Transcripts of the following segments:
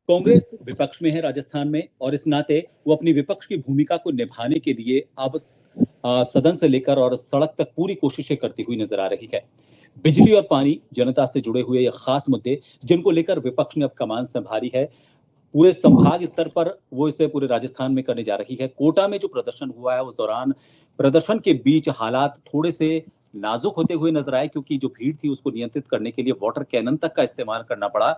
कांग्रेस विपक्ष में है राजस्थान में, और इस नाते वो अपनी विपक्ष की भूमिका को निभाने के लिए अब सदन से लेकर और सड़क तक पूरी कोशिशें करती हुई नजर आ रही है। बिजली और पानी, जनता से जुड़े हुए ये खास मुद्दे जिनको लेकर विपक्ष ने अब कमान संभाली है, पूरे संभाग स्तर पर वो इसे पूरे राजस्थान में करने जा रही है। कोटा में जो प्रदर्शन हुआ है, उस दौरान प्रदर्शन के बीच हालात थोड़े से नाजुक होते हुए नजर आए, क्योंकि जो भीड़ थी उसको नियंत्रित करने के लिए वाटर कैनन तक का इस्तेमाल करना पड़ा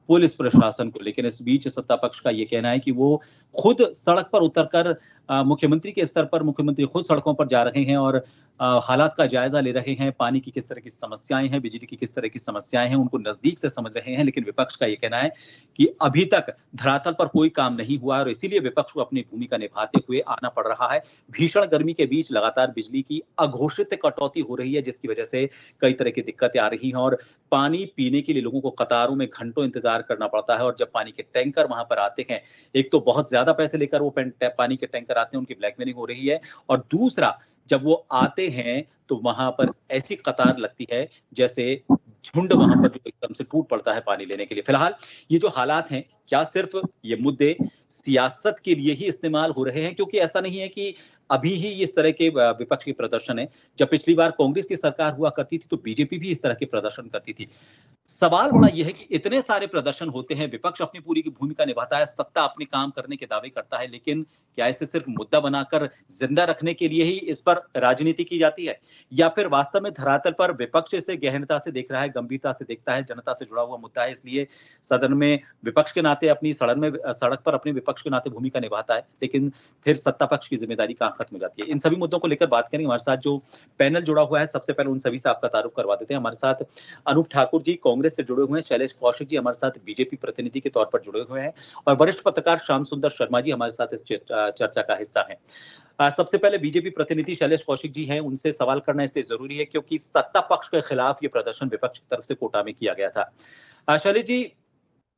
पुलिस प्रशासन को। लेकिन इस बीच सत्ता पक्ष का ये कहना है कि वो खुद सड़क पर उतरकर मुख्यमंत्री के स्तर पर मुख्यमंत्री खुद सड़कों पर जा रहे हैं और हालात का जायजा ले रहे हैं। पानी की किस तरह की समस्याएं हैं, बिजली की किस तरह की समस्याएं हैं, उनको नजदीक से समझ रहे हैं। लेकिन विपक्ष का ये कहना है कि अभी तक धरातल पर कोई काम नहीं हुआ और इसीलिए विपक्ष को अपनी भूमिका निभाते हुए आना पड़ रहा है। भीषण गर्मी के बीच लगातार बिजली की अघोषित कटौती हो रही है, जिसकी वजह से कई तरह की दिक्कतें आ रही हैं और पानी पीने के लिए लोगों को कतारों में घंटों इंतजार करना पड़ता है। और जब पानी के टैंकर वहां पर आते हैं, एक तो बहुत ज्यादा पैसे लेकर वो पानी के टैंकर आते हैं, उनकी ब्लैकमेलिंग हो रही है, और दूसरा जब वो आते हैं तो वहां पर ऐसी कतार लगती है जैसे झुंड वहां पर जो एकदम से टूट पड़ता है पानी लेने के लिए। फिलहाल ये जो हालात हैं, क्या सिर्फ ये मुद्दे सियासत के लिए ही इस्तेमाल हो रहे हैं? क्योंकि ऐसा नहीं है कि अभी ही इस तरह के विपक्ष के प्रदर्शन है। जब पिछली बार कांग्रेस की सरकार हुआ करती थी तो बीजेपी भी इस तरह के प्रदर्शन करती थी। सवाल बड़ा यह है कि इतने सारे प्रदर्शन होते हैं, विपक्ष अपनी पूरी की भूमिका निभाता है, सत्ता अपने काम करने के दावे करता है, लेकिन क्या इसे सिर्फ मुद्दा बनाकर जिंदा रखने के लिए ही इस पर राजनीति की जाती है, या फिर वास्तव में धरातल पर विपक्ष इसे गहनता से देख रहा है, गंभीरता से देखता है, जनता से जुड़ा हुआ मुद्दा है, इसलिए सदन में विपक्ष के नाते अपनी सड़क पर अपने विपक्ष के नाते भूमिका निभाता है, लेकिन फिर सत्ता पक्ष की जिम्मेदारी कहां खत्म हो जाती है। इन सभी मुद्दों को लेकर बात करेंगे। हमारे साथ जो पैनल जुड़ा हुआ है, सबसे पहले उन सभी से आपका तारुफ करवा देते हैं। हमारे साथ अनूप ठाकुर जी कांग्रेस से जुड़े हुए हैं, शैलेश कौशिक जी हमारे साथ बीजेपी प्रतिनिधि के तौर पर जुड़े हुए हैं, और वरिष्ठ पत्रकार श्याम सुंदर शर्मा जी हमारे साथ इस चर्चा का हिस्सा हैं। सबसे पहले बीजेपी प्रतिनिधि शैलेश कौशिक जी हैं, उनसे सवाल करना इसलिए जरूरी है क्योंकि सत्ता पक्ष के खिलाफ ये प्रदर्शन विपक्ष की तरफ से कोटा में किया गया था। शैलेश जी,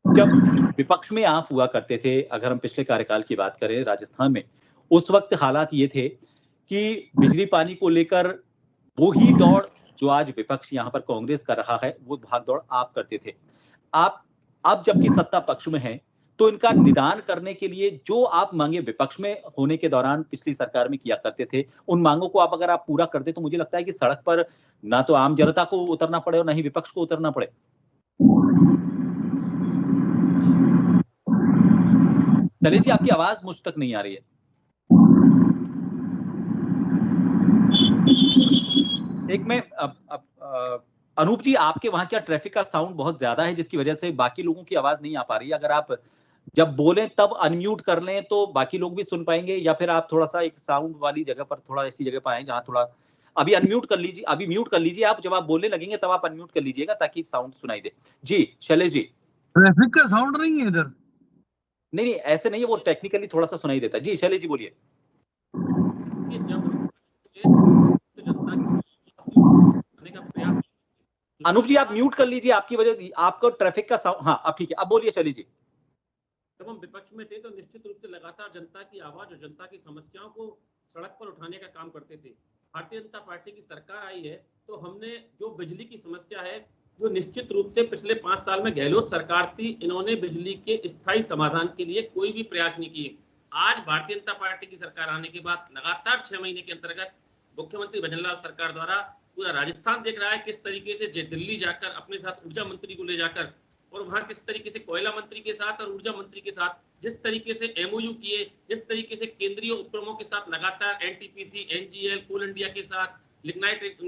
जब विपक्ष में आप हुआ करते थे, अगर हम पिछले कार्यकाल की बात करें राजस्थान में, उस वक्त हालात ये थे कि बिजली पानी को लेकर वो ही दौड़ जो आज विपक्ष यहाँ पर कांग्रेस कर रहा है, वो भागदौड़ आप करते थे। आप अब जबकि सत्ता पक्ष में हैं, तो इनका निदान करने के लिए जो आप मांगे विपक्ष में होने के दौरान पिछली सरकार में किया करते थे, उन मांगों को अगर आप पूरा कर दे तो मुझे लगता है कि सड़क पर ना तो आम जनता को उतरना पड़े और ना ही विपक्ष को उतरना पड़े। शैलेश जी, आपकी आवाज मुझ तक नहीं आ रही है। एक में अनूप जी, आपके वहां क्या ट्रैफिक का साउंड बहुत ज्यादा है जिसकी वजह से बाकी लोगों की आवाज नहीं आ पा रही है? अगर आप जब बोलें तब अनम्यूट कर लें तो बाकी लोग भी सुन पाएंगे, या फिर आप थोड़ा सा एक साउंड वाली जगह पर, थोड़ा ऐसी जगह पर आए जहां थोड़ा, अभी अनम्यूट कर लीजिए, अभी म्यूट कर लीजिए आप, जब आप बोलने लगेंगे तब आप अनम्यूट कर लीजिएगा ताकि साउंड सुनाई दे। जी शैलेश जी। ट्रैफिक का साउंड नहीं है इधर? नहीं नहीं, ऐसे नहीं है, वो टेक्निकली थोड़ा सा सुनाई देता है। जी शैलेश जी बोलिए। अनूप जी आप म्यूट कर लीजिए, आपकी वजह आपको ट्रैफिक का साउंड, हाँ अब ठीक है, अब बोलिए शैलेश जी। जब हम विपक्ष में थे तो निश्चित रूप से लगातार जनता की आवाज और जनता की समस्याओं को सड़क पर उठाने का काम करते थे। भारतीय जनता पार्टी की सरकार आई है तो हमने जो बिजली की समस्या है, जो निश्चित रूप से पिछले 5 साल में गहलोत सरकार थी, इन्होंने बिजली के स्थायी समाधान के लिए कोई भी प्रयास नहीं किए। आज भारतीय जनता पार्टी की सरकार आने के बाद लगातार 6 महीने के अंतर्गत मुख्यमंत्री भजनलाल सरकार द्वारा पूरा राजस्थान देख रहा है किस तरीके से दिल्ली जाकर अपने साथ ऊर्जा मंत्री को ले जाकर, और वहां किस तरीके से कोयला मंत्री के साथ और ऊर्जा मंत्री के साथ जिस तरीके से एमओयू किए, जिस तरीके से केंद्रीय उपक्रमों के साथ लगातार एनटीपीसी, एनजीएल, कोल इंडिया के साथ, लिग्नाइट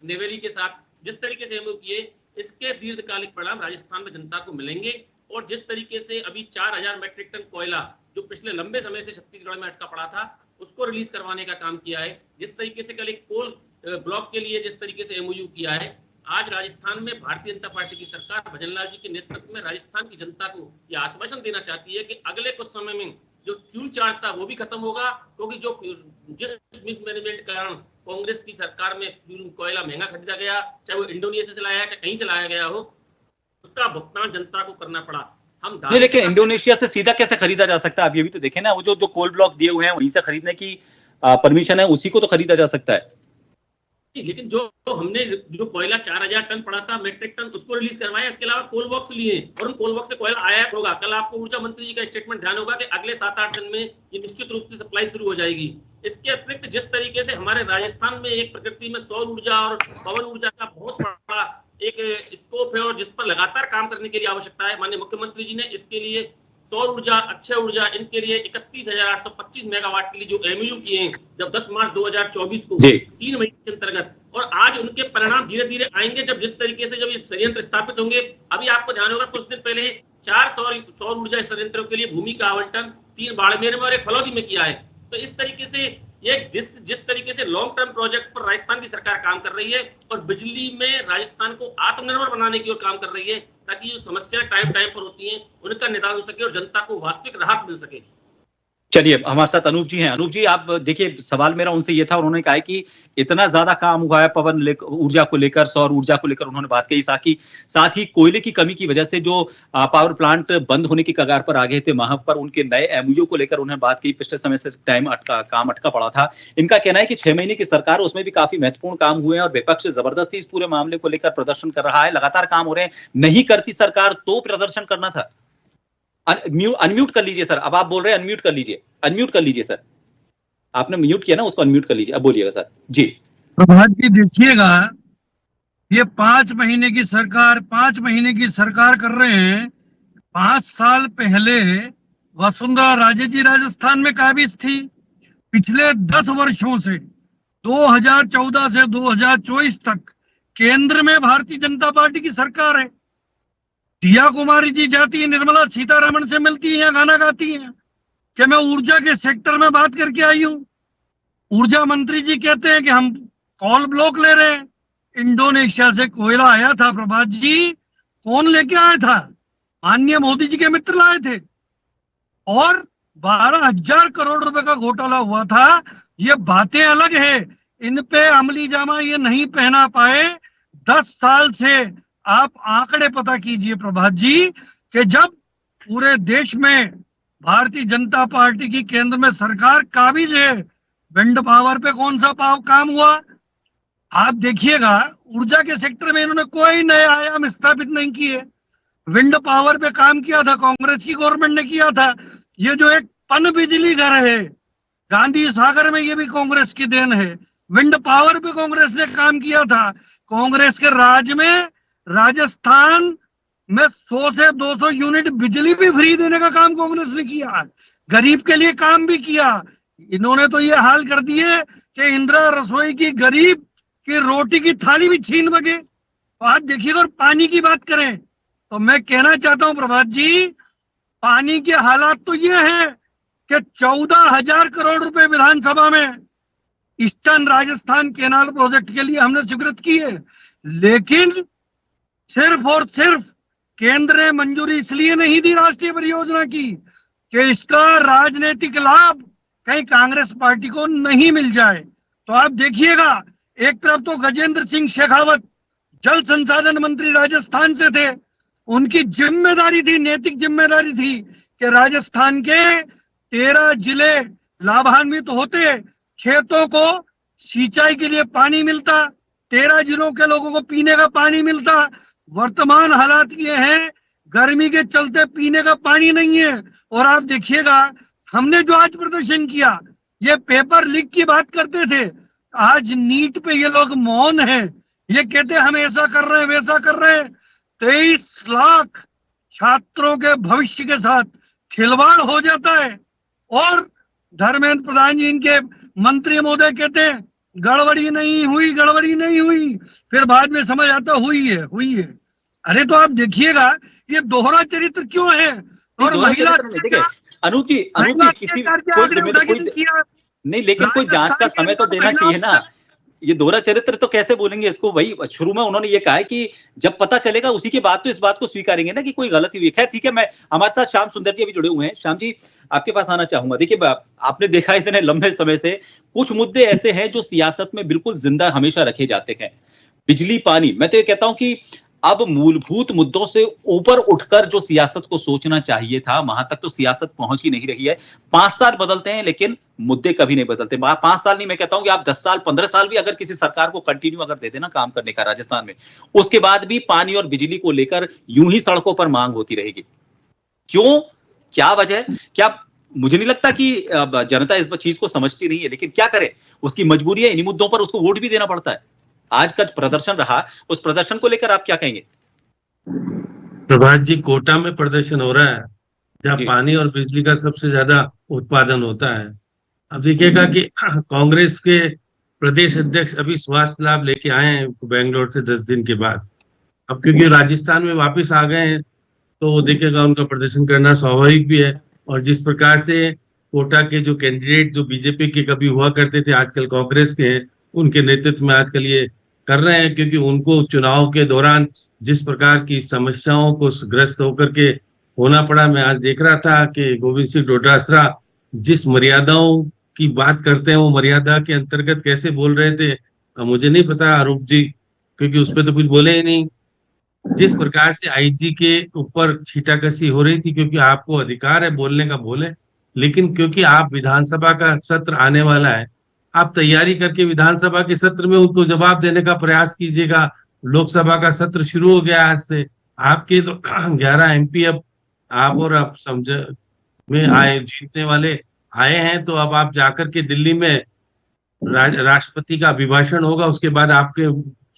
नेवेली के साथ जिस तरीके से एमओयू किए, इसके दीर्घकालिक परिणाम राजस्थान में जनता को मिलेंगे। और जिस तरीके से अभी 4000 मैट्रिक टन कोयला जो पिछले लंबे समय से छत्तीसगढ़ में अटका पड़ा था, उसको रिलीज करवाने का काम किया है। जिस तरीके से कल एक कोल ब्लॉक के लिए जिस तरीके से एमओयू किया है, आज राजस्थान में भारतीय जनता पार्टी की सरकार भजनलाल जी के नेतृत्व में राजस्थान की जनता को यह आश्वासन देना चाहती है कि अगले कुछ समय में जो चूल चाल था वो भी खत्म होगा, क्योंकि जो जिस मिसमैनेजमेंट के कारण कांग्रेस की सरकार में कोयला महंगा खरीदा गया, चाहे वो इंडोनेशिया से लाया, चाहे कहीं से लाया गया हो, उसका भुगतान जनता को करना पड़ा। हम लेकिन इंडोनेशिया से सीधा कैसे खरीदा जा सकता है? आप ये भी तो देखें ना, वो जो कोल ब्लॉक दिए हुए हैं वहीं से खरीदने की परमिशन है, उसी को तो खरीदा जा सकता है। लेकिन जो हमने जो कोयला 4000 टन पड़ा था मेट्रिक टन, उसको रिलीज करवाया। इसके अलावा कोल बॉक्स लिए और उन कोल बॉक्स से कोयला आयात होगा। कल आपको ऊर्जा मंत्री जी का स्टेटमेंट ध्यान होगा कि अगले 7-8 दिन में ये निश्चित रूप से सप्लाई शुरू हो जाएगी। इसके अतिरिक्त जिस तरीके से हमारे राजस्थान में एक प्रकृति में सौर ऊर्जा और पवन ऊर्जा का बहुत बड़ा एक स्कोप है और जिस पर लगातार काम करने के लिए आवश्यकता है, माननीय मुख्यमंत्री जी ने इसके लिए सौर ऊर्जा, अक्षय ऊर्जा, इनके लिए 31,825 मेगावाट के लिए जो एमओयू किए हैं जब 10 मार्च 2024 को 3 महीने के अंतर्गत, और आज उनके परिणाम धीरे धीरे आएंगे जब जिस तरीके से जब ये संयंत्र स्थापित होंगे। अभी आपको ध्यान होगा कुछ दिन पहले 4 सौर ऊर्जा संयंत्रों के लिए भूमि का आवंटन 3 बाड़मेर में और 1 फलौदी में किया है। तो इस तरीके से ये जिस तरीके से लॉन्ग टर्म प्रोजेक्ट पर राजस्थान की सरकार काम कर रही है और बिजली में राजस्थान को आत्मनिर्भर बनाने की ओर काम कर रही है, ताकि जो समस्या टाइम पर होती हैं उनका निदान हो सके और जनता को वास्तविक राहत मिल सके। चलिए, हमारे साथ अनूप जी हैं। अनूप जी, आप देखिए, सवाल मेरा उनसे ये था, उन्होंने कहा कि इतना ज्यादा काम हुआ है पवन ऊर्जा को लेकर, सौर ऊर्जा को लेकर उन्होंने बात कही, साथ ही कोयले की कमी की वजह से जो पावर प्लांट बंद होने की कगार पर आ गए थे, वहां पर उनके नए एमओयू को लेकर उन्होंने बात की। पिछले समय से काम अटका पड़ा था। इनका कहना है कि 6 महीने की सरकार, उसमें भी काफी महत्वपूर्ण काम हुए हैं और विपक्ष जबरदस्ती इस पूरे मामले को लेकर प्रदर्शन कर रहा है। लगातार काम हो रहे हैं, नहीं करती सरकार तो प्रदर्शन करना था। अनम्यूट कर लीजिए सर, अब आप बोल रहे हैं, अनम्यूट कर लीजिए सर, आपने म्यूट किया ना, उसको अनम्यूट कर लीजिए, अब बोलिएगा सर जी। प्रभात जी देखिएगा, ये 5 महीने की सरकार कर रहे हैं। 5 साल पहले वसुंधरा राजे जी राजस्थान में काबिज थी। पिछले 10 वर्षों से 2014 से 2024 तक केंद्र में भारतीय जनता पार्टी की सरकार है। दिया कुमारी जी जाती है, निर्मला सीतारमण से मिलती है, यहाँ गाना गाती हैं कि मैं ऊर्जा के सेक्टर में बात करके आई हूं। ऊर्जा मंत्री जी कहते हैं कि हम कॉल ब्लॉक ले रहे हैं। इंडोनेशिया से कोयला आया था प्रभात जी, कौन लेके आया था? माननीय मोदी जी के मित्र लाए थे और 12,000 करोड़ रुपए का घोटाला हुआ था। ये बातें अलग है, इन पे अमली जामा ये नहीं पहना पाए। 10 साल से आप आंकड़े पता कीजिए प्रभात जी कि जब पूरे देश में भारतीय जनता पार्टी की केंद्र में सरकार काबिज है, विंड पावर पे कौन सा काम हुआ? आप देखिएगा, ऊर्जा के सेक्टर में इन्होंने कोई नए आयाम स्थापित नहीं किए। विंड पावर पे काम किया था, कांग्रेस की गवर्नमेंट ने किया था। ये जो एक पन बिजली घर है गांधी सागर में, ये भी कांग्रेस की देन है। विंड पावर पे कांग्रेस ने काम किया था। कांग्रेस के राज में राजस्थान में 100 से 200 यूनिट बिजली भी फ्री देने का काम कांग्रेस ने किया, गरीब के लिए काम भी किया। इन्होंने तो ये हाल कर दिए कि इंदिरा रसोई की गरीब की रोटी की थाली भी छीन बगे। तो आप देखिएगा, और पानी की बात करें तो मैं कहना चाहता हूं प्रभात जी, पानी के हालात तो ये हैं कि 14,000 करोड़ रुपए विधानसभा में ईस्टर्न राजस्थान केनाल प्रोजेक्ट के लिए हमने स्वीकृत की है, लेकिन सिर्फ और सिर्फ केंद्र ने मंजूरी इसलिए नहीं दी राष्ट्रीय परियोजना की कि इसका राजनीतिक लाभ कहीं कांग्रेस पार्टी को नहीं मिल जाए। तो आप देखिएगा, एक तरफ तो गजेंद्र सिंह शेखावत जल संसाधन मंत्री राजस्थान से थे, उनकी जिम्मेदारी थी, नैतिक जिम्मेदारी थी कि राजस्थान के 13 जिले लाभान्वित होते, खेतों को सिंचाई के लिए पानी मिलता, 13 जिलों के लोगों को पीने का पानी मिलता। वर्तमान हालात ये हैं, गर्मी के चलते पीने का पानी नहीं है। और आप देखिएगा, हमने जो आज प्रदर्शन किया, ये पेपर लीक की बात करते थे, आज नीट पे ये लोग मौन हैं। ये कहते हम ऐसा कर रहे हैं, वैसा कर रहे हैं। 23 लाख छात्रों के भविष्य के साथ खिलवाड़ हो जाता है और धर्मेंद्र प्रधान जी, इनके मंत्री महोदय, कहते हैं गड़बड़ी नहीं हुई, फिर बाद में समझ आता हुई है। अरे तो आप देखिएगा, ये दोहरा चरित्र क्यों है? और महिला अनूप जी किसी नहीं, लेकिन कोई जांच का समय तो देना चाहिए ना। ये दोहरा चरित्र तो कैसे बोलेंगे इसको? वही शुरू में उन्होंने ये कहा है कि जब पता चलेगा उसी के बाद तो इस बात को स्वीकारेंगे ना कि कोई गलती हुई। खैर ठीक है, मैं, हमारे साथ श्याम सुंदर जी अभी जुड़े हुए हैं। श्याम जी, आपके पास आना चाहूंगा। देखिए, आपने देखा इतने लंबे समय से कुछ मुद्दे ऐसे हैं जो सियासत में बिल्कुल जिंदा हमेशा रखे जाते हैं। बिजली, पानी, मैं तो ये कहता हूं कि अब मूलभूत मुद्दों से ऊपर उठकर जो सियासत को सोचना चाहिए था, वहां तक तो सियासत पहुंच ही नहीं रही है। 5 साल बदलते हैं लेकिन मुद्दे कभी नहीं बदलते। 5 साल नहीं, मैं कहता हूं कि आप 10 साल 15 साल भी अगर किसी सरकार को कंटिन्यू अगर दे देना काम करने का राजस्थान में, उसके बाद भी पानी और बिजली को लेकर यूं ही सड़कों पर मांग होती रहेगी। क्यों, क्या वजह? क्या मुझे नहीं लगता कि जनता इस चीज को समझती नहीं है, लेकिन क्या करे, उसकी मजबूरी है। इन्हीं मुद्दों पर उसको वोट भी देना पड़ता है। आज का प्रदर्शन रहा, उस प्रदर्शन को लेकर आप क्या कहेंगे? प्रभात जी, कोटा में प्रदर्शन हो रहा है जहाँ जी। पानी और बिजली का सबसे ज्यादा उत्पादन होता है। अब देखिएगा कि कांग्रेस के प्रदेश अध्यक्ष अभी स्वास्थ्य लाभ लेके आए हैं बेंगलोर से 10 दिन के बाद। अब क्योंकि राजस्थान में वापस आ गए हैं तो वो देखिएगा उनका प्रदर्शन करना स्वाभाविक भी है। और जिस प्रकार से कोटा के जो कैंडिडेट जो बीजेपी के कभी हुआ करते थे आजकल कांग्रेस के हैं, उनके नेतृत्व में आजकल ये कर रहे हैं, क्योंकि उनको चुनाव के दौरान जिस प्रकार की समस्याओं को ग्रस्त होकर के होना पड़ा। मैं आज देख रहा था कि गोविंद सिंह डोटासरा जिस मर्यादाओं की बात करते हैं वो मर्यादा के अंतर्गत कैसे बोल रहे थे, मुझे नहीं पता आरूप जी, क्योंकि उस पर तो कुछ बोले ही नहीं। जिस प्रकार से आईजी के ऊपर छीटाकशी हो रही थी, क्योंकि आपको अधिकार है बोलने का बोले, लेकिन क्योंकि आप विधानसभा का सत्र आने वाला है, आप तैयारी करके विधानसभा के सत्र में उनको जवाब देने का प्रयास कीजिएगा। लोकसभा का सत्र शुरू हो गया आज से। आपके तो 11 एमपी अब आप और आप समझ में आए जीतने वाले आए हैं, तो अब आप जाकर के दिल्ली में राष्ट्रपति का अभिभाषण होगा, उसके बाद आपके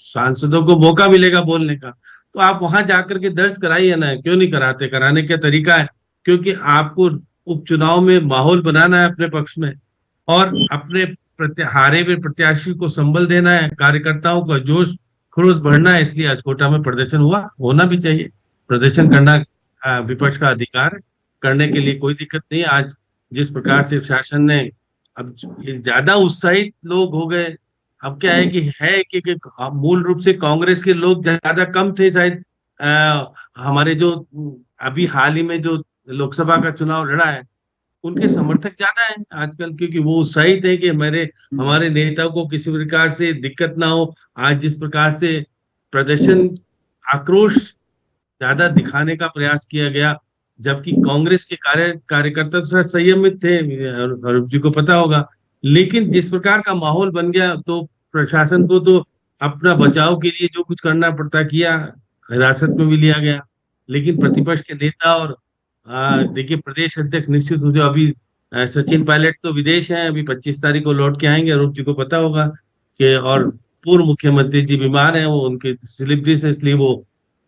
सांसदों को मौका मिलेगा बोलने का, तो आप वहां जाकर के दर्ज कराइए ना। क्यों नहीं कराते? कराने का तरीका है, क्योंकि आपको उपचुनाव में माहौल बनाना है अपने पक्ष में और अपने हारे हुए प्रत्याशी को संबल देना है, कार्यकर्ताओं का जोश खरोश बढ़ना है। इसलिए आज कोटा में प्रदर्शन हुआ, होना भी चाहिए। प्रदर्शन करना विपक्ष का अधिकार है, करने के लिए कोई दिक्कत नहीं है। आज जिस प्रकार से शासन ने, अब ज्यादा उत्साहित लोग हो गए। अब क्या है कि मूल रूप से कांग्रेस के लोग ज्यादा कम थे शायद। हमारे जो अभी हाल ही में जो लोकसभा का चुनाव लड़ा है उनके समर्थक ज्यादा हैं आजकल, क्योंकि वो उत्साहित है कि हमारे नेता को किसी प्रकार से दिक्कत ना हो। आज जिस प्रकार से प्रदर्शन आक्रोश ज्यादा दिखाने का प्रयास किया गया, जबकि कांग्रेस के कार्यकर्ता तो संयमित थे, अरूप जी को पता होगा। लेकिन जिस प्रकार का माहौल बन गया तो प्रशासन को तो अपना बचाव के लिए जो कुछ करना पड़ता किया, हिरासत में भी लिया गया। लेकिन प्रतिपक्ष के नेता और देखिए प्रदेश अध्यक्ष निश्चित रूप से अभी सचिन पायलट तो विदेश हैं, अभी 25 तारीख को लौट के आएंगे, अरूप जी को पता होगा कि, और पूर्व मुख्यमंत्री जी बीमार हैं, वो उनके डिलीवरी से, इसलिए वो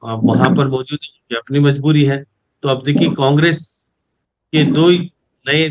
वहां पर मौजूद है, अपनी मजबूरी है। तो अब देखिए कांग्रेस के दो ही नए,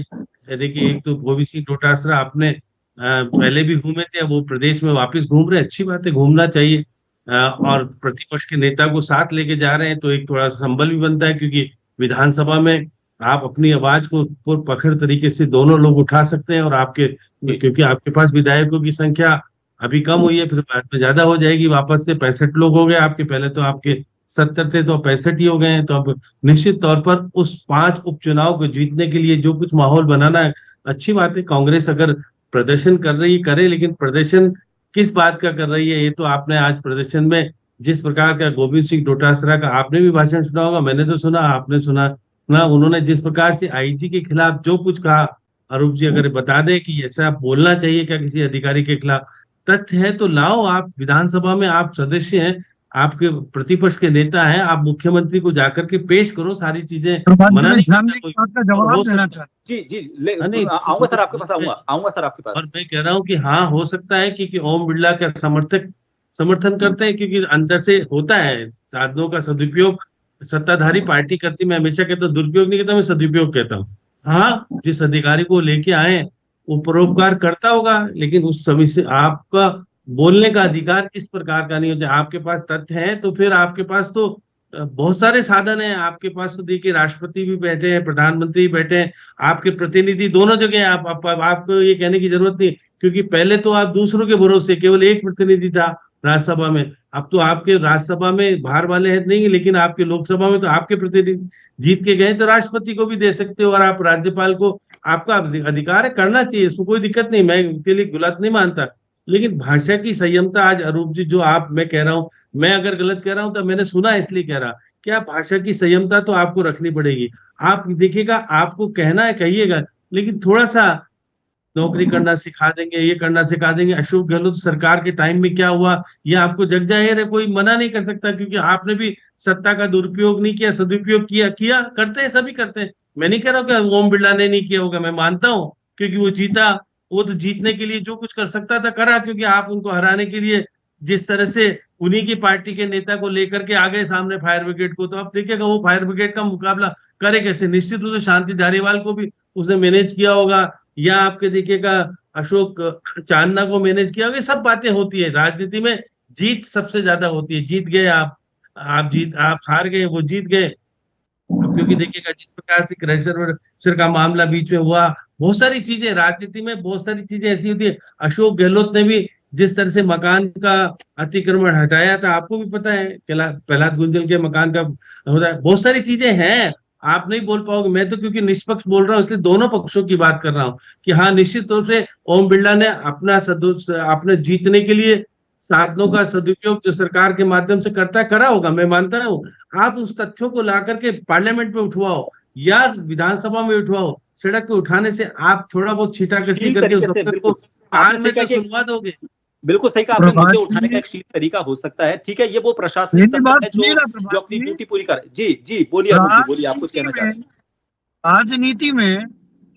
देखिए एक तो गोविंद सिंह डोटासरा अपने पहले भी घूमे थे, वो प्रदेश में वापस घूम रहे हैं, अच्छी बात है, घूमना चाहिए। और प्रतिपक्ष के नेता को साथ लेके जा रहे हैं तो एक थोड़ा संबल भी बनता है, क्योंकि विधानसभा में आप अपनी आवाज को प्रखर तरीके से दोनों लोग उठा सकते हैं। और आपके, क्योंकि आपके पास विधायकों की संख्या अभी कम हुई है, फिर बाद में ज्यादा हो जाएगी, वापस से 65 लोग हो गए आपके, पहले तो आपके 70 थे तो 65 ही हो गए हैं। तो अब निश्चित तौर पर उस 5 उपचुनाव को जीतने के लिए जो कुछ माहौल बनाना है, अच्छी बात है। कांग्रेस अगर प्रदर्शन कर रही है करे, लेकिन प्रदर्शन किस बात का कर रही है, ये तो आपने आज प्रदर्शन में जिस प्रकार का गोविंद सिंह डोटासरा का आपने भी भाषण सुना होगा, मैंने तो सुना, आपने सुना ना, उन्होंने जिस प्रकार से आईजी के खिलाफ जो कुछ कहा, अरूप जी अगर बता दें कि ऐसा बोलना चाहिए क्या किसी अधिकारी के खिलाफ, तथ्य है तो लाओ। आप विधानसभा में आप सदस्य हैं, आपके प्रतिपक्ष के नेता हैं, आप मुख्यमंत्री को जाकर के पेश करो सारी चीजें। मना नहीं करता, जवाब देना चाहते। जी आऊंगा सर आपके पास, आऊंगा सर आपके पास। और मैं कह रहा हूँ कि हाँ, हो सकता है कि ओम बिरला का समर्थन करते हैं, क्योंकि अंदर से होता है साधनों का सदुपयोग सत्ताधारी पार्टी करती। मैं हमेशा कहता हूँ दुरुपयोग नहीं कहता, मैं सदुपयोग कहता हूँ। हाँ, जिस अधिकारी को लेके आए वो परोपकार करता होगा, लेकिन उस समय से आपका बोलने का अधिकार इस प्रकार का नहीं होता। आपके पास तथ्य है तो फिर आपके पास तो बहुत सारे साधन हैं। आपके पास तो देखिए राष्ट्रपति भी बैठे हैं, प्रधानमंत्री भी बैठे हैं, आपके प्रतिनिधि दोनों जगह। आपको ये कहने की जरूरत नहीं, क्योंकि पहले तो आप दूसरों के भरोसे केवल एक प्रतिनिधि था राज्यसभा में, अब तो आपके राज्यसभा में बाहर वाले हैं नहीं, लेकिन आपके लोकसभा में तो आपके प्रतिनिधि जीत के गए, तो राष्ट्रपति को भी दे सकते हो और आप राज्यपाल को, आपका अधिकार है, करना चाहिए, इसमें कोई दिक्कत नहीं, मैं उसके लिए गलत नहीं मानता। लेकिन भाषा की संयमता आज अरूप जी, जो आप, मैं कह रहा हूँ, मैं अगर गलत कह रहा हूं तो मैंने सुना इसलिए कह रहा, क्या भाषा की संयमता तो आपको रखनी पड़ेगी। आप देखिएगा, आपको कहना है कहिएगा, लेकिन थोड़ा सा नौकरी करना सिखा देंगे, ये करना सिखा देंगे। अशोक गहलोत सरकार के टाइम में क्या हुआ, ये आपको जग जाहिर है, कोई मना नहीं कर सकता, क्योंकि आपने भी सत्ता का दुरुपयोग नहीं किया, सदुपयोग किया करते हैं, सभी करते हैं। मैं नहीं कह रहा हूँ कि ओम बिरला ने नहीं किया होगा, मैं मानता हूँ, क्योंकि वो जीता, वो तो जीतने के लिए जो कुछ कर सकता था करा, क्योंकि आप उनको हराने के लिए जिस तरह से उन्हीं की पार्टी के नेता को लेकर के आ गए सामने फायर ब्रिगेड को, तो आप देखिएगा वो फायर ब्रिगेड का मुकाबला करे कैसे। निश्चित रूप से शांति धारीवाल को भी उसने मैनेज किया होगा, या आपके देखिएगा अशोक चांदना को मैनेज किया होगा। ये सब बातें होती है राजनीति में, जीत सबसे ज्यादा होती है। जीत गए आप हार गए, वो जीत गए। क्योंकि देखिएगा जिस प्रकार से क्रशर का मामला बीच में हुआ, बहुत सारी चीजें राजनीति में, बहुत सारी चीजें ऐसी होती है। अशोक गहलोत ने भी जिस तरह से मकान का अतिक्रमण हटाया था, आपको भी पता है, प्रहलाद गुंजल के मकान का होता है, बहुत सारी चीजें हैं, आप नहीं बोल पाओगे। मैं तो क्योंकि निष्पक्ष बोल रहा हूँ, इसलिए दोनों पक्षों की बात कर रहा हूँ कि हाँ, निश्चित रूप से ओम बिरला ने अपने जीतने के लिए साधनों का सदुपयोग जो सरकार के माध्यम से करा होगा, मैं मानता हूँ। आप उस तथ्यों को ला करके पार्लियामेंट में उठवाओ या विधानसभा में उठवाओ, सड़क पे उठाने से आप थोड़ा बहुत छींटाकशी करके उस अफसर को आज में तो सुनवा दोगे। बिल्कुल सही कहा आपने, मुद्दे उठाने का एक शीत तरीका हो सकता है, ठीक है, ये वो प्रशासनिक तंत्र है जो अपनी ड्यूटी पूरी करे। जी बोलिए अरूप जी, बोलिए, आप कुछ कहना चाह रहे हैं। राजनीति में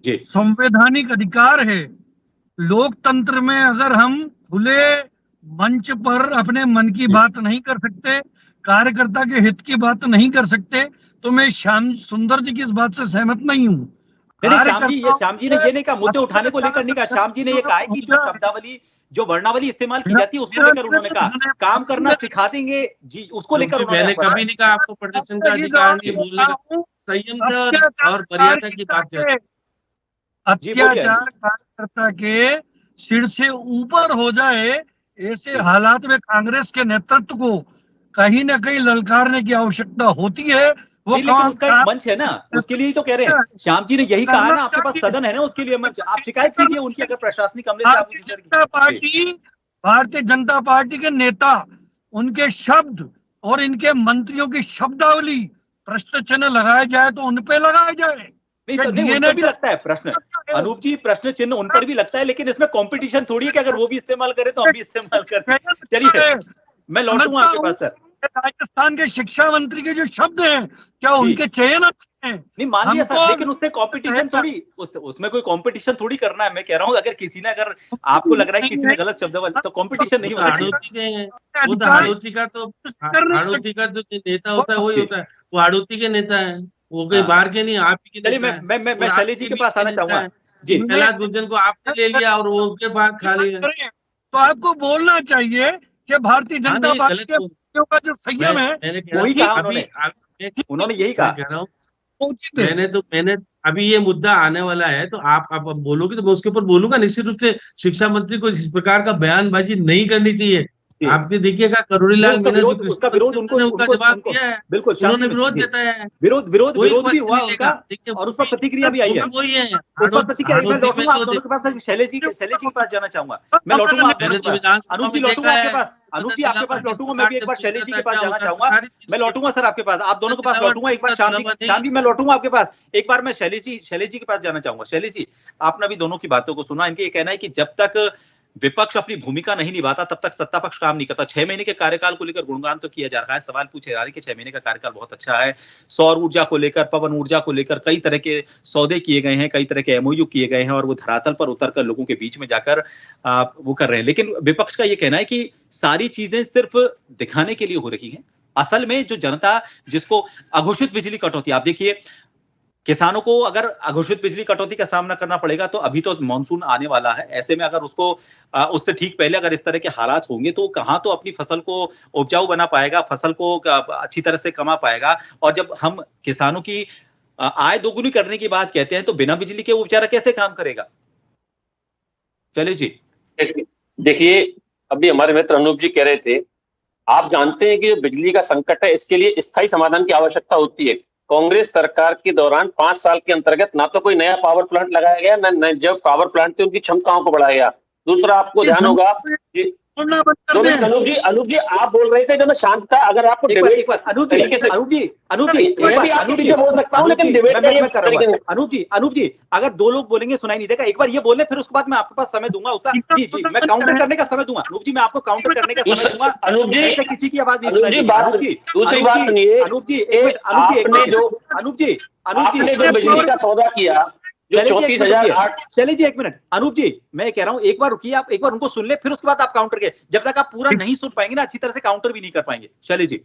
संवैधानिक अधिकार है, लोकतंत्र में अगर हम खुले मंच पर अपने मन की बात नहीं कर सकते, कार्यकर्ता के हित की बात नहीं कर सकते, तो मैं श्याम सुंदर जी की इस बात से सहमत नहीं हूँ। श्याम जी ने ये नहीं कहा, मुद्दे उठाने को लेकर नहीं कहा, श्याम जी ने ये कहा है कि जो शब्दावली, जो वर्णावली इस्तेमाल की जाती है, उसको लेकर उन्होंने कहा काम करना सिखा देंगे जी, उसको लेकर मैंने कभी नहीं कहा आपको प्रदर्शन का अधिकार नहीं बोलने का, संयम और मर्यादा की बात है। अत्याचार कार्यकर्ता के सिर से ऊपर हो जाए, ऐसे हालात में कांग्रेस के नेतृत्व को कहीं ना कहीं ललकारने की आवश्यकता होती है। वो उसका एक मंच है ना, उसके लिए ही तो कह रहे हैं। श्याम जी ने यही कहा ना, आपके पास सदन है ना, उसके लिए मंच। आप शिकायत कीजिए उनकी, अगर प्रशासनिक अमले से आपको भारतीय जनता पार्टी के नेता, उनके शब्द और इनके मंत्रियों की शब्दावली प्रश्न चिन्ह लगाए जाए तो उन पे लगाए जाए। नहीं तो नहीं, उन पर भी लगता है प्रश्न, अनूप जी, प्रश्न चिन्ह उन पर भी लगता है, लेकिन इसमें कंपटीशन थोड़ी है कि अगर वो भी इस्तेमाल करे तो हम भी इस्तेमाल करें। चलिए मैं लौटूंगा आपके पास सर। राजस्थान के शिक्षा मंत्री के जो शब्द हैं, क्या उनके चयन अच्छे हैं? नहीं, मान लिया सर, लेकिन उससे कंपटीशन थोड़ी, उसमें कोई कंपटीशन थोड़ी करना है। मैं कह रहा हूँ, अगर किसी ने, अगर आपको लग रहा है किसी ने गलत शब्द, तो कंपटीशन नहीं होना चाहिए। हाड़ौती का जो नेता होता है वही होता है, वो हाड़ौती के नेता है, वो कोई बाहर के नहीं, आप ही के। चलिए मैं शैलेश जी के पास आना चाहूंगा जी। प्रहलाद गुंजन को आपने ले लिया और वो उसके बाद खा लिया, तो आपको बोलना चाहिए कि भारतीय जनता पार्टी का जो संयम है, वही कहा उन्होंने यही कहा। मैंने अभी ये मुद्दा आने वाला है, तो आप बोलोगे तो मैं उसके ऊपर बोलूंगा। निश्चित रूप से शिक्षा मंत्री को इस प्रकार का बयानबाजी नहीं करनी चाहिए। आपने देखिएगा करोड़ीलाल मीणा उसका विरोध उनका जवाब दिया है, बिल्कुल उन्होंने विरोध जताया है, विरोध भी हुआ उनका, और उस पर प्रतिक्रिया भी आई है। वही है, उस पर प्रतिक्रिया। मैं लौटूंगा आप दोनों के पास, शैलेश जी के पास जाना चाहूंगा। मैं लौटूंगा अनूप जी, लौटूंगा आपके पास, अनूप जी आपके पास लौटूंगा। मैं भी एक बार शैलेश जी के पास जाना चाहूंगा। मैं लौटूंगा सर आपके पास, आप दोनों के पास लौटूंगा। एक बार शाम जी मैं लौटूंगा आपके पास। एक बार मैं शैलेश जी के पास जाना चाहूंगा। शैलेश जी, आपने भी दोनों की बातों को सुना। इनके ये कहना है कि जब तक विपक्ष अपनी भूमिका नहीं निभाता तब तक सत्ता पक्ष काम नहीं करता। 6 महीने के कार्यकाल को लेकर गुणगान तो किया जा रहा है, सवाल पूछे जा रहे हैं कि 6 महीने का कार्यकाल बहुत अच्छा है। सौर ऊर्जा को लेकर, पवन ऊर्जा को लेकर कई तरह के सौदे किए गए हैं, कई तरह के एमओयू किए गए हैं, और वो धरातल पर उतरकर लोगों के बीच में जाकर वो कर रहे हैं। लेकिन विपक्ष का ये कहना है कि सारी चीजें सिर्फ दिखाने के लिए हो रही है। असल में जो जनता, जिसको अघोषित बिजली कटौती, आप देखिए किसानों को अगर अघोषित बिजली कटौती का सामना करना पड़ेगा, तो अभी तो मानसून आने वाला है, ऐसे में अगर उसको उससे ठीक पहले अगर इस तरह के हालात होंगे, तो कहां तो अपनी फसल को उपजाऊ बना पाएगा, फसल को अच्छी तरह से कमा पाएगा। और जब हम किसानों की आय दोगुनी करने की बात कहते हैं, तो बिना बिजली के वो बेचारा कैसे काम करेगा? चलिए जी। देखिए, अभी हमारे मित्र अनूप जी कह रहे थे, आप जानते हैं कि जो बिजली का संकट है, इसके लिए स्थायी समाधान की आवश्यकता होती है। कांग्रेस सरकार के दौरान 5 साल के अंतर्गत ना तो कोई नया पावर प्लांट लगाया गया, न जब पावर प्लांट थे उनकी क्षमताओं को बढ़ाया गया। दूसरा आपको ध्यान होगा कि सुनना बंद कर दें। अनूप जी आप बोल रहे थे जब मैं शांत था, अगर आपको एक बार अनूप जी मैं भी आपकी चीजें बोल सकता हूँ, लेकिन डिबेट अनूप जी अगर दो लोग बोलेंगे सुनाई नहीं देगा, एक बार ये बोले फिर उसके बाद मैं आपके पास समय दूंगा उसका। जी मैं काउंटर करने का समय दूंगा अनूप जी, मैं आपको काउंटर करने का समय दूंगा। अनूप जी ऐसे किसी की आवाज नहीं सुनाई देगी। दूसरी बात सुनिए, अनूप जी आपने जो बिजली का सौदा किया जो 34,008। चलिए जी एक मिनट अनूप जी, मैं कह रहा हूँ एक बार रुकिए, आप एक बार उनको सुन ले, फिर उसके बाद आप काउंटर के, जब तक आप पूरा नहीं सुन पाएंगे ना अच्छी तरह से काउंटर भी नहीं कर पाएंगे। चलिए जी।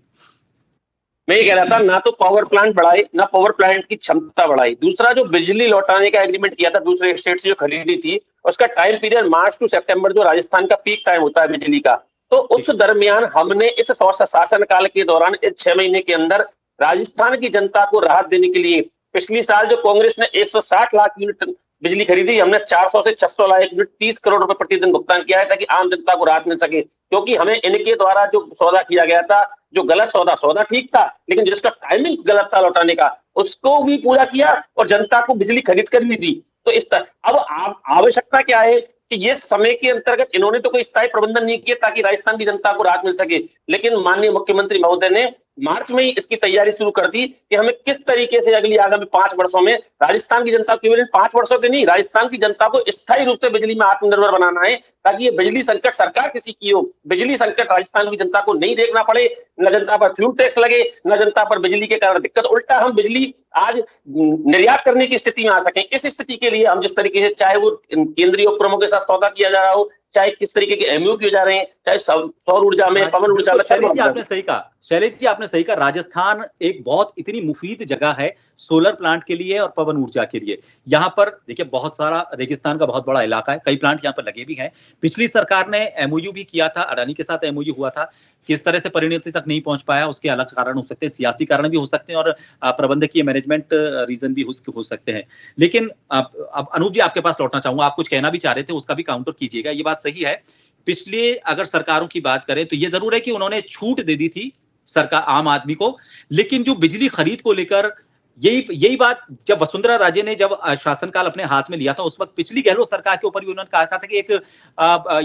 मैं ये कह रहा था, ना तो पावर प्लांट बढ़ाए, ना पावर प्लांट की क्षमता बढ़ाई। दूसरा जो बिजली लौटाने का एग्रीमेंट किया था दूसरे स्टेट से जो खरीदी थी, उसका टाइम पीरियड मार्च टू सितंबर, जो राजस्थान का पीक टाइम होता है बिजली का, तो उस दरमियान हमने इस शासन काल के दौरान इस 6 महीने के अंदर राजस्थान की जनता को राहत देने के लिए, पिछली साल जो कांग्रेस ने 160 लाख यूनिट बिजली खरीदी, हमने 400 से 600 लाख यूनिट 30 करोड़ रुपए प्रतिदिन भुगतान किया है, ताकि आम जनता को राहत मिल सके। क्योंकि हमें इनके द्वारा जो सौदा किया गया था, जो गलत सौदा ठीक था, लेकिन जिसका टाइमिंग गलत था लौटाने का, उसको भी पूरा किया और जनता को बिजली खरीद कर भी दी। तो इस तरह अब आवश्यकता क्या है कि ये समय के अंतर्गत इन्होंने तो कोई स्थायी प्रबंधन नहीं किया ताकि राजस्थान की जनता को राहत मिल सके, लेकिन माननीय मुख्यमंत्री महोदय ने मार्च में ही इसकी तैयारी शुरू कर दी कि हमें किस तरीके से अगली आगामी 5 वर्षों में राजस्थान की जनता, केवल 5 वर्षों के नहीं, राजस्थान की जनता को स्थायी रूप से बिजली में आत्मनिर्भर बनाना है, ताकि ये बिजली संकट सरकार किसी की हो, बिजली संकट राजस्थान की जनता को नहीं देखना पड़े, न जनता पर फ्यूल टैक्स लगे, न जनता पर बिजली के कारण दिक्कत, उल्टा हम बिजली आज निर्यात करने की स्थिति में आ सकें। इस स्थिति के लिए हम जिस तरीके से, चाहे वो केंद्रीय उपक्रमों के साथ सौदा किया जा रहा हो, चाहे किस तरीके के एमयू किए जा रहे हैं, चाहे सौर ऊर्जा में, पवन ऊर्जा में। शैलेश जी आपने सही कहा, शैलेश जी आपने सही कहा, राजस्थान एक बहुत इतनी मुफीद जगह है सोलर प्लांट के लिए और पवन ऊर्जा के लिए। यहाँ पर देखिए बहुत सारा रेगिस्तान का बहुत बड़ा इलाका है, कई प्लांट यहाँ पर लगे भी हैं। पिछली सरकार ने एमओयू भी किया था, अडानी के साथ एमओयू हुआ था, किस तरह से परिणति तक नहीं पहुंच पाया उसके अलग कारण हो सकते हैं, सियासी कारण भी हो सकते हैं और प्रबंधकीय मैनेजमेंट रीजन भी हो सकते हैं। लेकिन अब अनूप जी आपके पास लौटना चाहूंगा, आप कुछ कहना भी चाह रहे थे, उसका भी काउंटर कीजिएगा। ये बात सही है, पिछले अगर सरकारों की बात करें तो ये जरूर है कि उन्होंने छूट दे दी थी सरकार आम आदमी को, लेकिन जो बिजली खरीद को लेकर यही बात जब वसुंधरा राजे ने जब शासनकाल अपने हाथ में लिया था, उस वक्त पिछली गहलोत सरकार के ऊपर भी उन्होंने कहा था कि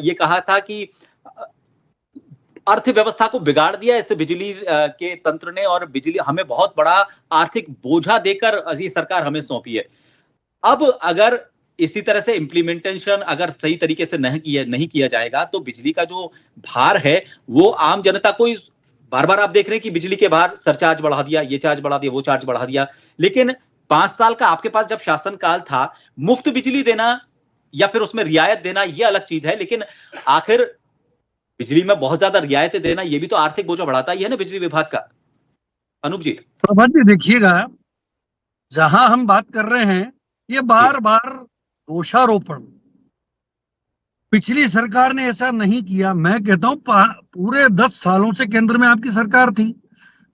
ये कहा था कि अर्थव्यवस्था को बिगाड़ दिया इस बिजली के तंत्र ने, और बिजली हमें बहुत बड़ा आर्थिक बोझा देकर अजी सरकार हमें सौंपी है। अब अगर इसी तरह से इंप्लीमेंटेशन अगर सही तरीके से नहीं किया जाएगा तो बिजली का जो भार है वो आम जनता को, बार बार आप देख रहे हैं कि बिजली के भार सरचार्ज बढ़ा दिया, ये चार्ज बढ़ा दिया, वो चार्ज बढ़ा दिया, लेकिन 5 साल का आपके पास जब शासनकाल था, मुफ्त बिजली देना या फिर उसमें रियायत देना ये अलग चीज है, लेकिन आखिर बिजली में बहुत ज्यादा रियायतें देना ये भी तो आर्थिक बोझ बढ़ाता ही है ना बिजली विभाग का। अनूप जी। प्रभात जी देखिएगा, जहां हम बात कर रहे हैं ये बार बार दोषारोपण, पिछली सरकार ने ऐसा नहीं किया। मैं कहता हूं पूरे 10 सालों से केंद्र में आपकी सरकार थी,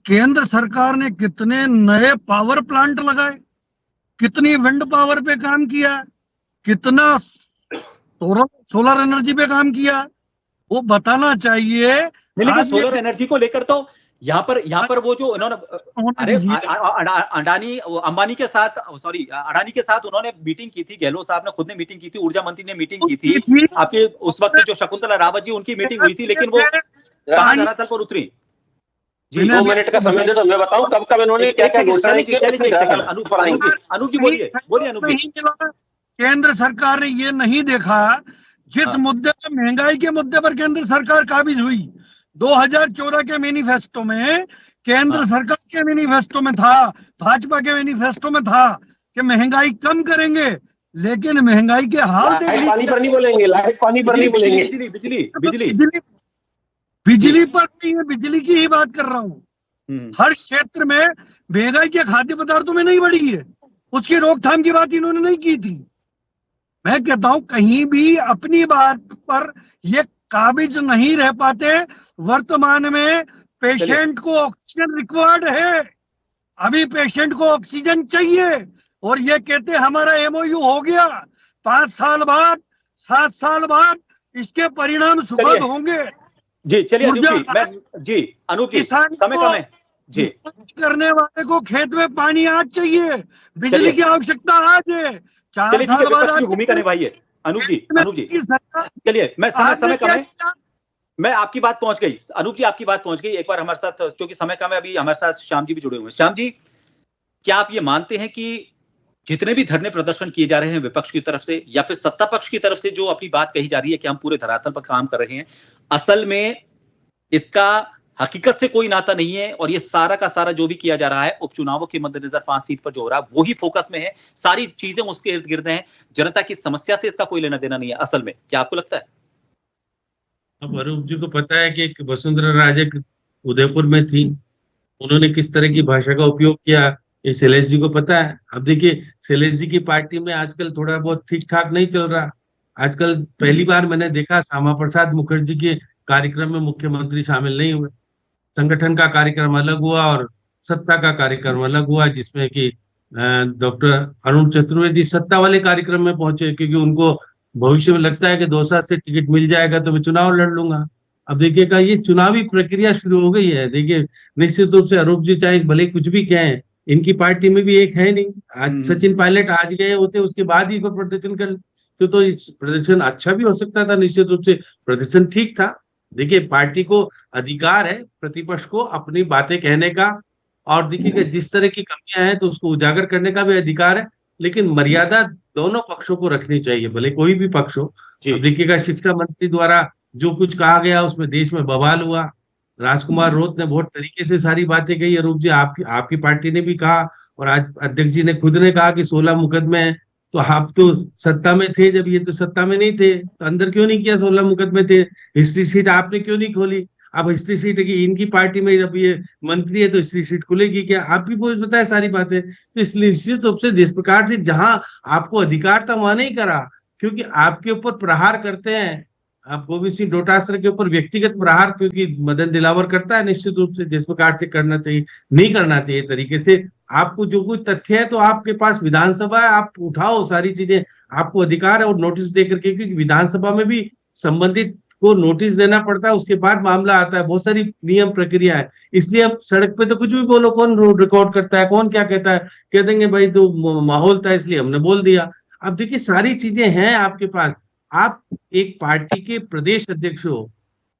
केंद्र सरकार ने कितने नए पावर प्लांट लगाए, कितनी विंड पावर पे काम किया, कितना सोलर एनर्जी पे काम किया, वो बताना चाहिए। लेकिन सोलर एनर्जी को लेकर तो यहाँ पर वो जो उन्होंने अरे अडानी के साथ उन्होंने मीटिंग की थी, गहलोत साहब ने खुद ने मीटिंग की थी, ऊर्जा मंत्री ने मीटिंग की थी, आपके उस वक्त जो शकुंतला रावत जी उनकी मीटिंग हुई थी, लेकिन वो कहां धरातल पर उतरी। जी 2 मिनट का समय दे तो मैं बताऊं कब इन्होंने क्या घोषणा की। अनूप जी बोलिए अनूप जी। केंद्र सरकार ने ये नहीं देखा, जिस मुद्दे पर, महंगाई के मुद्दे पर केंद्र सरकार काबिज हुई 2014 के मैनिफेस्टो में, केंद्र सरकार के मैनिफेस्टो में था, भाजपा के मैनिफेस्टो में था कि महंगाई कम करेंगे, लेकिन महंगाई के हाल पानी पर नहीं बोलेंगे, लाइट पानी पर नहीं बोलेंगे, बिजली पर नहीं है, बिजली की ही बात कर रहा हूँ। हर क्षेत्र में महंगाई के खाद्य पदार्थों में नहीं बढ़ी है, उसकी रोकथाम की बात इन्होंने नहीं की थी। मैं कहता हूं कहीं भी अपनी बात पर ये काबिज नहीं रह पाते। वर्तमान में पेशेंट को ऑक्सीजन रिक्वायर्ड है, अभी पेशेंट को ऑक्सीजन चाहिए, और ये कहते हमारा एमओयू हो गया, 5 साल बाद 7 साल बाद इसके परिणाम सुखद होंगे। जी चलिए अनूप जी समय कम है जी। करने वाले को खेत में पानी आज चाहिए, बिजली की आवश्यकता आज है, 4 साल बाद भूमिका निभाइए। अनूप जी की सरकार चलिए, मैं समय कम है, क्या- मैं आपकी बात पहुंच गई, अनूप जी आपकी बात पहुंच गई। एक बार हमारे साथ, क्योंकि समय कम है, अभी हमारे साथ श्याम जी भी जुड़े हुए हैं। श्याम जी, क्या आप ये मानते हैं कि जितने भी धरने प्रदर्शन किए जा रहे हैं विपक्ष की तरफ से या फिर सत्ता पक्ष की तरफ से जो अपनी बात कही जा रही है कि हम पूरे धरातल पर काम कर रहे हैं, असल में इसका हकीकत से कोई नाता नहीं है और ये सारा का सारा जो भी किया जा रहा है उपचुनावों के मद्देनजर 5 सीट पर जो हो रहा है वो ही फोकस में है, सारी चीजें उसके इर्द गिर्द हैं, जनता की समस्या से इसका कोई लेना देना नहीं है असल में, क्या आपको लगता है? अब अरूप जी को पता है कि वसुंधरा राजे उदयपुर में थी, उन्होंने किस तरह की भाषा का उपयोग किया, ये शैलेश जी को पता है। अब देखिए, शैलेश जी की पार्टी में आजकल थोड़ा बहुत ठीक ठाक नहीं चल रहा। आजकल पहली बार मैंने देखा श्यामा प्रसाद मुखर्जी के कार्यक्रम में मुख्यमंत्री शामिल नहीं हुए। संगठन का कार्यक्रम अलग हुआ और सत्ता का कार्यक्रम अलग हुआ, जिसमें कि डॉक्टर अरुण चतुर्वेदी सत्ता वाले कार्यक्रम में पहुंचे, क्योंकि उनको भविष्य में लगता है कि 2 साल से टिकट मिल जाएगा तो मैं चुनाव लड़ लूंगा। अब देखिएगा, ये चुनावी प्रक्रिया शुरू हो गई है। देखिए, निश्चित रूप से अरूप जी चाहे भले कुछ भी कहें, इनकी पार्टी में भी एक है नहीं। आज सचिन पायलट आज गए होते, उसके बाद ही कोई प्रदर्शन कर तो प्रदर्शन अच्छा भी हो सकता था। निश्चित रूप से प्रदर्शन ठीक था। देखिए, पार्टी को अधिकार है प्रतिपक्ष को अपनी बातें कहने का, और देखिएगा जिस तरह की कमियां हैं तो उसको उजागर करने का भी अधिकार है, लेकिन मर्यादा दोनों पक्षों को रखनी चाहिए, भले कोई भी पक्ष हो। अब देखिएगा, शिक्षा मंत्री द्वारा जो कुछ कहा गया उसमें देश में बवाल हुआ। राजकुमार रोत ने बहुत तरीके से सारी बातें कही। अरूप जी, आपकी पार्टी ने भी कहा और आज अध्यक्ष जी ने खुद ने कहा कि 16 मुकदमे हैं। तो आप तो सत्ता में थे जब, ये तो सत्ता में नहीं थे, तो अंदर क्यों नहीं किया? 16 मुकदमे थे, हिस्ट्री शीट आपने क्यों नहीं खोली? अब हिस्ट्री शीट की इनकी पार्टी में जब ये मंत्री है तो हिस्ट्री शीट खुलेगी क्या? आप भी पता है सारी बातें। तो इसलिए निश्चित रूप से जिस प्रकार से जहां आपको अधिकार था वहां नहीं करा, क्योंकि आपके ऊपर प्रहार करते हैं। आप गोविंद सिंह डोटासरा के ऊपर व्यक्तिगत प्रहार क्योंकि मदन दिलावर करता है, निश्चित रूप से जिस प्रकार से करना चाहिए नहीं करना चाहिए तरीके से। आपको जो कोई तथ्य है तो आपके पास विधानसभा है, आप उठाओ सारी चीजें, आपको अधिकार है। और नोटिस देकर के, क्योंकि विधानसभा में भी संबंधित को नोटिस देना पड़ता है, उसके बाद मामला आता है, बहुत सारी नियम प्रक्रिया है। इसलिए अब सड़क पे तो कुछ भी बोलो, कौन रिकॉर्ड करता है, कौन क्या कहता है, कह देंगे भाई तो माहौल था इसलिए हमने बोल दिया। अब देखिए, सारी चीजें हैं आपके पास। आप एक पार्टी के प्रदेश अध्यक्ष हो,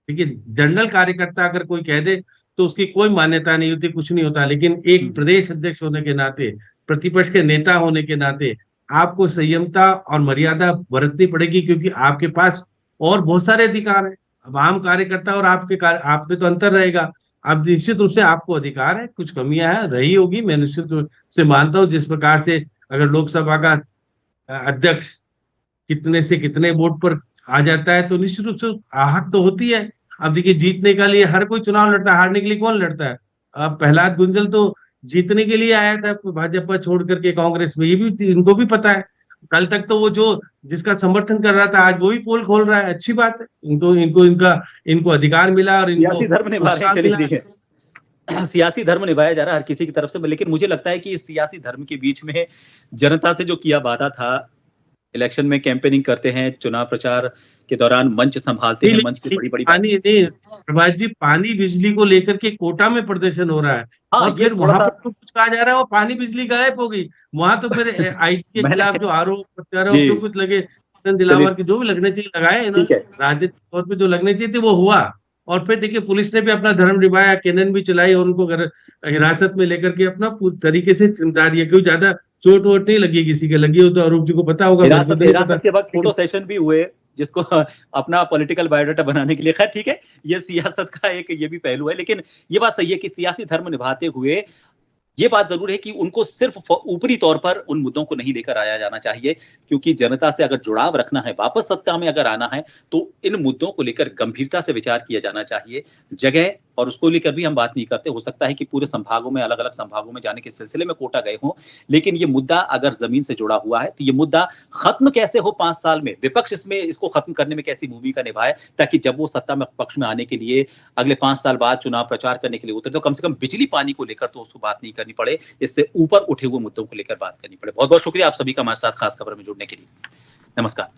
देखिए जनरल कार्यकर्ता अगर कोई कह दे तो उसकी कोई मान्यता नहीं होती, कुछ नहीं होता। लेकिन एक प्रदेश अध्यक्ष होने के नाते, प्रतिपक्ष के नेता होने के नाते आपको संयमता और मर्यादा बरतनी पड़ेगी, क्योंकि आपके पास और बहुत सारे अधिकार हैं। अब आम कार्यकर्ता और आप में तो अंतर रहेगा। अब निश्चित रूप से आपको अधिकार है, कुछ कमियां हैं रही होगी, मैं निश्चित रूप से मानता हूं। जिस प्रकार से अगर लोकसभा का अध्यक्ष कितने से कितने वोट पर आ जाता है तो निश्चित रूप से आहत तो होती है। अब देखिए, जीतने के लिए हर कोई चुनाव लड़ता है, हारने के लिए कौन लड़ता है? अब प्रहलाद गुंजल तो जीतने के लिए आया था भाजपा छोड़ करके कांग्रेस में, ये भी इनको भी पता है। कल तक तो वो जो जिसका समर्थन कर रहा था आज वो ही पोल खोल रहा है, अच्छी बात है। इनको अधिकार मिला और सियासी धर्म निभा रहे हैं, सियासी धर्म निभाया जा रहा है हर किसी की तरफ से। लेकिन मुझे लगता है कि इस सियासी धर्म के बीच में जनता से जो किया वादा था, इलेक्शन में कैंपेनिंग करते हैं, चुनाव प्रचार के दौरान मंच संभालते हैं, मंच से बड़ी पानी नहीं प्रभात जी, पानी बिजली को लेकर के कोटा में प्रदर्शन हो रहा है। और फिर वहां पर तो कुछ कहा जा रहा है और पानी बिजली गायब हो गई। वहां तो फिर आईटी के खिलाफ जो आरोप प्रत्यारोप जो कुछ लगे, दिलावर के जो भी लगने चाहिए लगाए इन्होंने, राजनीतिक तौर पर जो लगने चाहिए थे वो हुआ। और फिर देखिए, पुलिस ने भी अपना धर्म निभाया, कैनन भी चलाई और उनको हिरासत में लेकर के अपना पूरी तरीके से चिमटा दिया। कोई ज्यादा चोट वोट नहीं लगी, किसी के लगी हो तो अरूप जी को पता होगा। हिरासत के वक्त फोटो सेशन भी हुए जिसको अपना पॉलिटिकल बायोडाटा बनाने के लिए। खैर ठीक है, ये सियासत का एक ये भी पहलू है। लेकिन ये बात सही है कि सियासी धर्म निभाते हुए ये बात जरूर है कि उनको सिर्फ ऊपरी तौर पर उन मुद्दों को नहीं लेकर आया जाना चाहिए, क्योंकि जनता से अगर जुड़ाव रखना है, वापस सत्ता में अगर आना है, तो इन मुद्दों को लेकर गंभीरता से विचार किया जाना चाहिए। जगह और उसको लेकर भी हम बात नहीं करते। हो सकता है कि पूरे संभागों में, अलग अलग संभागों में जाने के सिलसिले में कोटा गए हों, लेकिन ये मुद्दा अगर जमीन से जुड़ा हुआ है तो ये मुद्दा खत्म कैसे हो 5 साल में, विपक्ष इसमें इसको खत्म करने में कैसी भूमिका निभाए, ताकि जब वो सत्ता में पक्ष में आने के लिए अगले 5 साल बाद चुनाव प्रचार करने के लिए उतरे तो कम से कम बिजली पानी को लेकर तो उसको बात नहीं करनी पड़े, इससे ऊपर उठे हुए मुद्दों को लेकर बात करनी पड़े। बहुत बहुत शुक्रिया आप सभी का हमारे साथ खास खबर में जुड़ने के लिए। नमस्कार।